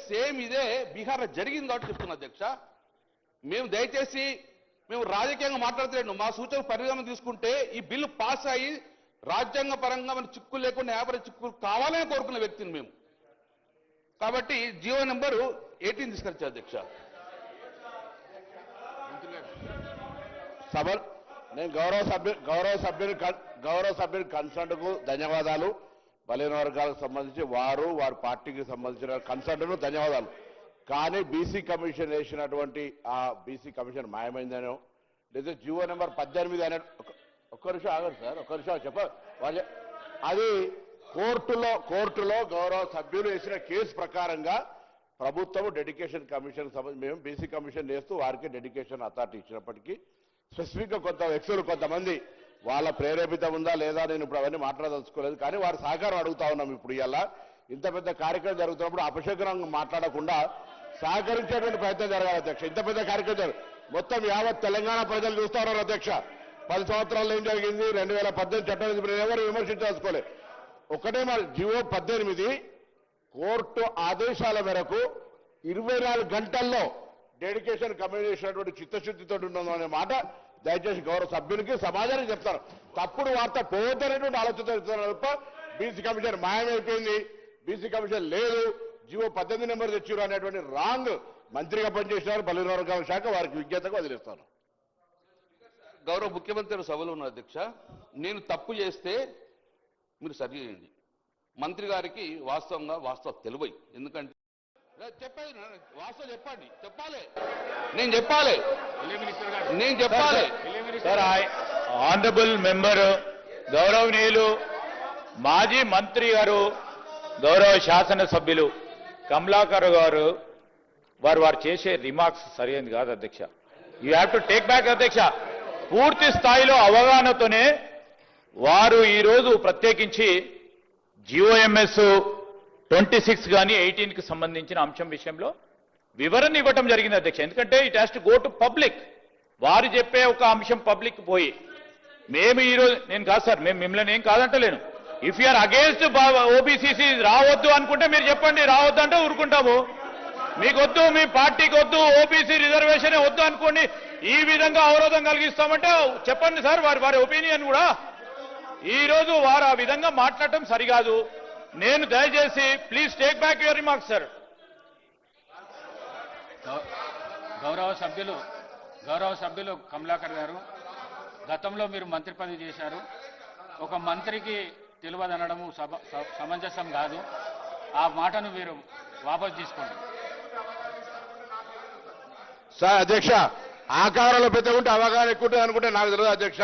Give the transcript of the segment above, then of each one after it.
Same ఇదే బీహార్లో జరిగింది కాబట్టి చెప్తున్నా అధ్యక్ష. మేము దయచేసి మేము రాజకీయంగా మాట్లాడలేము. మా సూచన పరిగణన తీసుకుంటే ఈ బిల్లు పాస్ అయ్యి రాజ్యాంగ పరంగా మన చిక్కులు లేకుండా యావరేజ్ చిక్కులు కావాలని కోరుకున్న వ్యక్తిని మేము. కాబట్టి జీవో నెంబరు 18 తీసుకొచ్చారు అధ్యక్ష. సభ నేను గౌరవ సభ్యుని కన్సర్న్ కు ధన్యవాదాలు. బలహీన వర్గాలకు సంబంధించి వారి పార్టీకి సంబంధించిన కన్సర్న్ ధన్యవాదాలు. కానీ బీసీ కమిషన్ వేసినటువంటి ఆ బీసీ కమిషన్ మాయమైందనో లేదా జీవో నెంబర్ 18 అనే ఒక్క నిమిషం ఆగండి సార్, ఒక్క నిమిషం చెప్ప అది కోర్టులో గౌరవ సభ్యులు వేసిన కేసు ప్రకారంగా ప్రభుత్వం డెడికేషన్ కమిషన్ మేము బీసీ కమిషన్ వేస్తూ వారికి డెడికేషన్ అథారిటీ ఇచ్చినప్పటికీ స్పెసిఫిక్గా కొంత వ్యక్తులు కొంతమంది వాళ్ళ ప్రేరేపితం ఉందా లేదా నేను ఇప్పుడు అవన్నీ మాట్లాడదలుచుకోలేదు. కానీ వారి సహకారం అడుగుతా ఉన్నాం. ఇప్పుడు ఇలా ఇంత పెద్ద కార్యక్రమం జరుగుతున్నప్పుడు అపశకునంగా మాట్లాడకుండా సహకరించేటువంటి ప్రయత్నం జరగాలి అధ్యక్ష. ఇంత పెద్ద కార్యక్రమం మొత్తం యావత్ తెలంగాణ ప్రజలు చూస్తా ఉన్నారు అధ్యక్ష. 10 సంవత్సరాల్లో ఏం జరిగింది, 2018 చట్టం ఎవరు విమర్శించదలుచుకోలేదు. ఒకటే మరి జీవో 18 కోర్టు ఆదేశాల మేరకు 24 గంటల్లో డెడికేషన్ కమిషన్ చేసినటువంటి చిత్తశుద్ధితో ఉన్నదనే మాట దయచేసి గౌరవ సభ్యునికి సమాజానికి చెప్తారు. తప్పుడు వార్త పోవద్దనేటువంటి ఆలోచన తప్ప బీసీ కమిషన్ మాయమైపోయింది, బీసీ కమిషన్ లేదు, జీవో 18 నెంబర్ తెచ్చారు అనేటువంటి రాంగ్ మంత్రిగా పనిచేసినారు బలహీన వర్గాల శాఖ. వారికి విజ్ఞతగా వదిలేస్తాను. గౌరవ ముఖ్యమంత్రి సభలో ఉన్న అధ్యక్ష, నేను తప్పు చేస్తే మీరు సరి చేయండి. మంత్రి గారికి వాస్తవ తెలివై, ఎందుకంటే చెప్పేది వాస్తవం చెప్పాలి నేను చెప్పాలి. సార్ ఆనరబుల్ మెంబర్ గౌరవనీయులు మాజీ మంత్రి గారు గౌరవ శాసనసభ్యులు కమలాకర్ గారు వారు చేసే రిమార్క్స్ సరైనది కాదు అధ్యక్ష. You have to take back అధ్యక్ష. పూర్తి స్థాయిలో అవగాహనతోనే వారు ఈరోజు ప్రత్యేకించి జిఓఎంఎస్ 26 కానీ 18కి సంబంధించిన అంశం విషయంలో వివరణ ఇవ్వటం జరిగింది అధ్యక్ష. ఎందుకంటే it has to go to public. వారు చెప్పే ఒక అంశం పబ్లిక్ పోయి మేము ఈరోజు నేను కాదు సార్, మేము మిమ్మల్ని ఏం కాదంటలేను. ఇఫ్ యూఆర్ అగేన్స్ట్ ఓబీసీసీ రావద్దు అనుకుంటే మీరు చెప్పండి, రావద్దు అంటే ఊరుకుంటాము. మీకు వద్దు, మీ పార్టీకి వద్దు, ఓబీసీ రిజర్వేషన్ వద్దు అనుకోండి, ఈ విధంగా అవరోధం కలిగిస్తామంటే చెప్పండి సార్. వారి ఒపీనియన్ కూడా ఈ రోజు వారు ఆ విధంగా మాట్లాడటం సరికాదు. నేను దయచేసి please take back your remarks sir. గౌరవ సభ్యులు కమలాకర్ గారు, గతంలో మీరు మంత్రి పదవి చేశారు. ఒక మంత్రికి తెలియదనడము సమంజసం కాదు. ఆ మాటను మీరు వాపసు తీసుకోండి. సార్ అధ్యక్ష, ఆకారంలో పెద్ద ఉంటే అవగాహన ఎక్కువ ఉంటుంది అనుకుంటే నాకు తెలియదు అధ్యక్ష.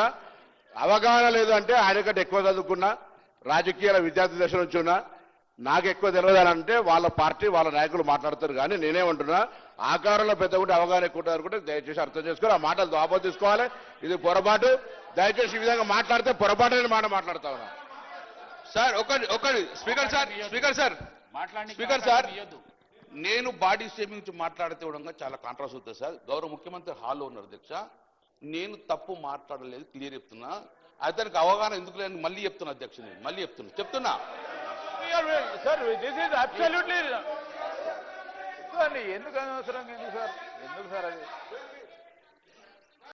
అవగాహన లేదు అంటే ఆయన కంటే ఎక్కువ చదువుకున్నా, రాజకీయాల విద్యార్థి దశ నుంచి ఉన్నా, నాకు ఎక్కువ తెలియదు అని అంటే వాళ్ళ పార్టీ వాళ్ళ నాయకులు మాట్లాడతారు. కానీ నేనేమంటున్నా, ఆకారంలో పెద్ద ఉంటే అవగాహన ఎక్కువ ఉంటుంది అనుకుంటే దయచేసి అర్థం చేసుకొని ఆ మాటలు వాపసు తీసుకోవాలి. ఇది పొరపాటు. దయచేసి ఈ విధంగా మాట్లాడితే పొరపాటు మాట మాట్లాడుతా ఉన్నా సార్. ఒకటి స్పీకర్ సార్ నేను బాడీ షేమింగ్ నుంచి మాట్లాడితే కూడా చాలా కాంట్రాస్ట్ అవుతుంది సార్. గౌరవ ముఖ్యమంత్రి హాల్లో ఉన్నారు అధ్యక్ష. నేను తప్పు మాట్లాడలేదు, క్లియర్ చెప్తున్నా. అతనికి అవగాహన ఎందుకు లేని మళ్ళీ చెప్తున్నా అధ్యక్ష. నేను మళ్ళీ చెప్తున్నా సార్ దిస్ ఈజ్ అబ్సల్యూట్లీ ఎందుకు అనవసరంగా ఎందుకు సార్ అది